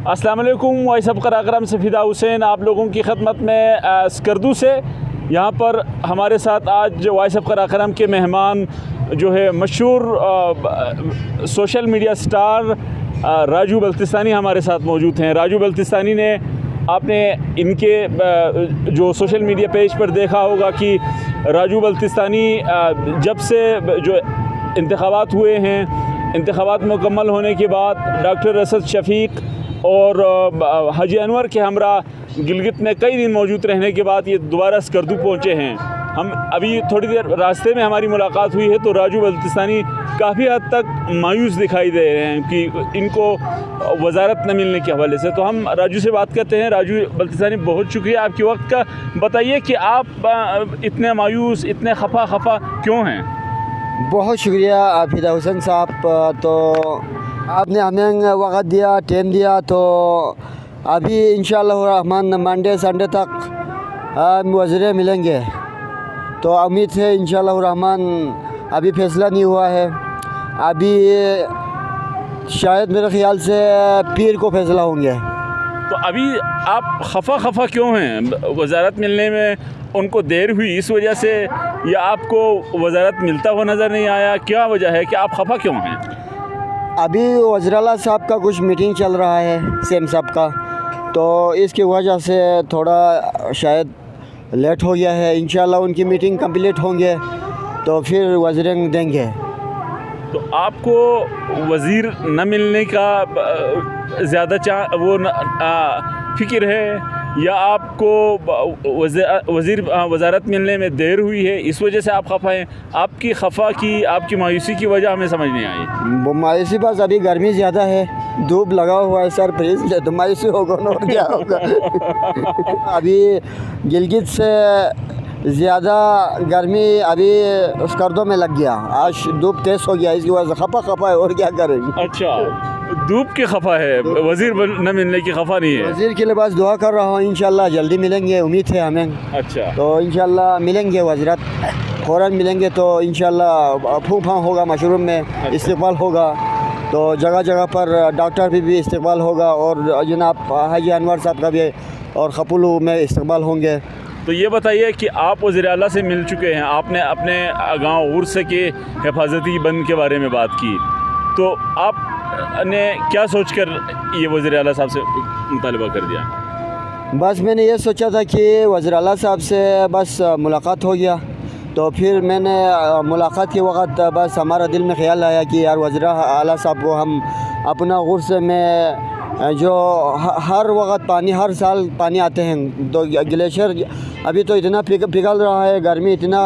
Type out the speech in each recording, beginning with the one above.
अस्सलाम वालेकुम, voice of Karakoram से फ़िदा हुसैन आप लोगों की खदमत में स्कर्दू से। यहाँ पर हमारे साथ आज वॉइस ऑफ कराकरम के मेहमान जो है मशहूर social media star Raju Baltistani हमारे साथ मौजूद हैं। राजू बल्तिस्तानी ने आपने इनके जो सोशल मीडिया पेज पर देखा होगा कि राजू बल्तिस्तानी जब से जो इंतखाबात हुए हैं, इंतखाबात मुकम्मल होने के बाद डॉक्टर असद शफ़ीक और हाजी अनवर के हमरा गिलगित में कई दिन मौजूद रहने के बाद ये दोबारा स्कर्दू पहुँचे हैं। हम अभी थोड़ी देर रास्ते में हमारी मुलाकात हुई है तो राजू बल्तिस्तानी काफ़ी हद तक मायूस दिखाई दे रहे हैं कि इनको वजारत न मिलने के हवाले से। तो हम राजू से बात करते हैं। राजू बल्तिस्तानी, बहुत शुक्रिया आपके वक्त का। बताइए कि आप इतने मायूस, इतने खफा क्यों हैं? बहुत शुक्रिया फ़िदा हुसैन साहब, तो आपने हमें वक्त दिया, टाइम दिया। तो अभी इंशाअल्लाह रहमान मंडे संडे तक वज़ीर मिलेंगे, तो उम्मीद है इंशाअल्लाह रहमान। अभी फ़ैसला नहीं हुआ है, अभी शायद मेरे ख़्याल से पीर को फ़ैसला होंगे। तो अभी आप खफा क्यों हैं? वजारत मिलने में उनको देर हुई इस वजह से, या आपको वजारत मिलता हुआ नज़र नहीं आया? क्या वजह है कि आप खफा क्यों हैं? अभी वज़ीर साहब का कुछ मीटिंग चल रहा है, सेम साहब का, तो इसकी वजह से थोड़ा शायद लेट हो गया है। इंशाल्लाह उनकी मीटिंग कंप्लीट होंगे तो फिर वज़ीर देंगे। तो आपको वज़ीर न मिलने का ज़्यादा फ़िक्र है, या आपको वज़ारत मिलने में देर हुई है इस वजह से आप खफा हैं? आपकी मायूसी की वजह हमें समझ नहीं आई। वो मायूसी बस अभी गर्मी ज़्यादा है, धूप लगा हुआ है सर, फ्रीज तो मायूसी होगा ना, और क्या होगा। अभी गिलगित से ज़्यादा गर्मी अभी स्कर्दों में लग गया। आज धूप तेज़ हो गया, इसकी वजह से खफा है, और क्या करेंगे। अच्छा, धूप की खफा है, वज़ीर न मिलने की खफा नहीं है? वज़ीर के लिए बस दुआ कर रहा हूँ, इंशाल्लाह जल्दी मिलेंगे, उम्मीद है हमें। अच्छा, तो इंशाल्लाह मिलेंगे, वज़ीरत फ़ौरन मिलेंगे तो इंशाल्लाह फूफा होगा, मशरूम में इस्तेमाल होगा, तो जगह जगह पर डॉक्टर भी इस्तेमाल होगा, और जनाब हाजी अनवर साहब का भी और खपुलू में इस्तेमाल होंगे। तो ये बताइए कि आप वज़ीर आला से मिल चुके हैं, आपने अपने गाँव उर्स के हिफाजती बंद के बारे में बात की, तो आपने क्या सोचकर ये वज़ीर आला साहब से मुतालबा कर दिया? बस मैंने ये सोचा था कि वज़ीर आला साहब से बस मुलाकात हो गया, तो फिर मैंने मुलाकात के वक्त बस हमारा दिल में ख़्याल आया कि यार वज़ीर आला साहब को हम अपना उर्स में जो हर वक्त पानी, हर साल पानी आते हैं, तो ग्लेशियर अभी तो इतना पिघल रहा है, गर्मी इतना,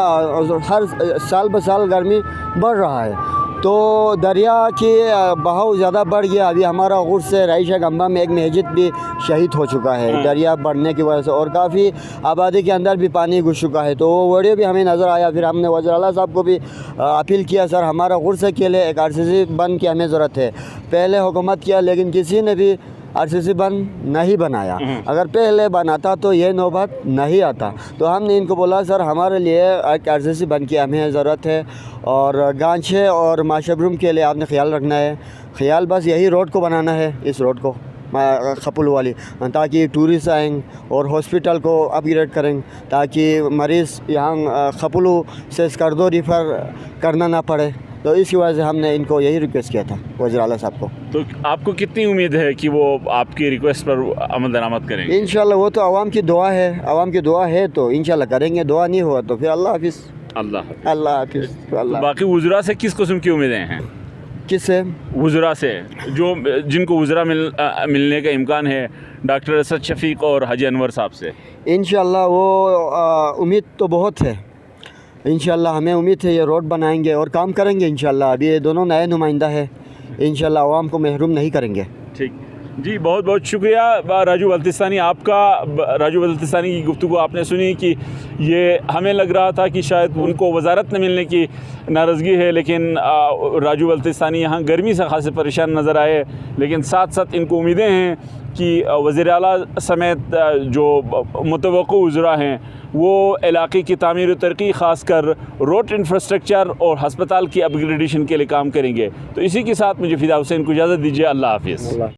हर साल ब साल गर्मी बढ़ रहा है, तो दरिया की बहाव ज़्यादा बढ़ गया। अभी हमारा उर्स से राइशा गंबा में एक मस्जिद भी शहीद हो चुका है दरिया बढ़ने की वजह से, और काफ़ी आबादी के अंदर भी पानी घुस चुका है, तो वो वीडियो भी हमें नज़र आया। फिर हमने वज़ीर आला साहब को भी अपील किया, सर हमारा उर्स के लिए एक RCC बन की हमें ज़रूरत है। पहले हुकूमत किया लेकिन किसी ने भी RCC बन नहीं बनाया, अगर पहले बनाता तो ये नौबत नहीं आता। तो हमने इनको बोला सर हमारे लिए एक RCC बन की हमें ज़रूरत है, और गांछे और माशबरूम के लिए आपने ख्याल रखना है। ख्याल बस यही रोड को बनाना है, इस रोड को खपुल वाली, ताकि टूरिस्ट आएँ और हॉस्पिटल को अपग्रेड करें, ताकि मरीज़ यहाँ खपुलू से स्कर्दो रिफ़र करना ना पड़े। तो इसी वजह से हमने इनको यही रिक्वेस्ट किया था वज़ीर आला साहब को। तो आपको कितनी उम्मीद है कि वो आपकी रिक्वेस्ट पर अमल दरामद करेंगे? इंशाल्लाह वो तो आवाम की दुआ है, आवाम की दुआ है तो इंशाल्लाह करेंगे, दुआ नहीं हुआ तो फिर अल्लाह हाफिज़। अल्लाह हाफिज़। बाकी वज़रा से किस किस्म की उम्मीदें हैं? किससे? वज़रा से जिनको वज़रा मिलने का इम्कान है, डॉक्टर असद शफ़ीक और हाजी अनवर साहब से। इंशाल्लाह वो उम्मीद तो बहुत है, इंशाल्लाह हमें उम्मीद है ये रोड बनाएंगे और काम करेंगे इंशाल्लाह। अभी ये दोनों नए नुमाइंदा है, इंशाल्लाह आवाम को महरूम नहीं करेंगे। ठीक जी, बहुत बहुत शुक्रिया राजू बल्तिस्तानी आपका। राजू बल्तिस्तानी की गुफ्तगू आपने सुनी कि ये हमें लग रहा था कि शायद उनको वजारत न मिलने की नाराज़गी है, लेकिन राजू बल्तिस्तानी यहाँ गर्मी से खासे परेशान नज़र आए, लेकिन साथ साथ इनको उम्मीदें हैं कि वज़ीर आला समेत जो मुतवक्को वज़रा हैं वो इलाक़े की तामीर और तरक्की ख़ासकर रोड इंफ्रास्ट्रक्चर और हस्पताल की अपग्रेडेशन के लिए काम करेंगे। तो इसी के साथ मुझे फ़िदा हुसैन को इजाज़त दीजिए। अल्लाह हाफ़िज़।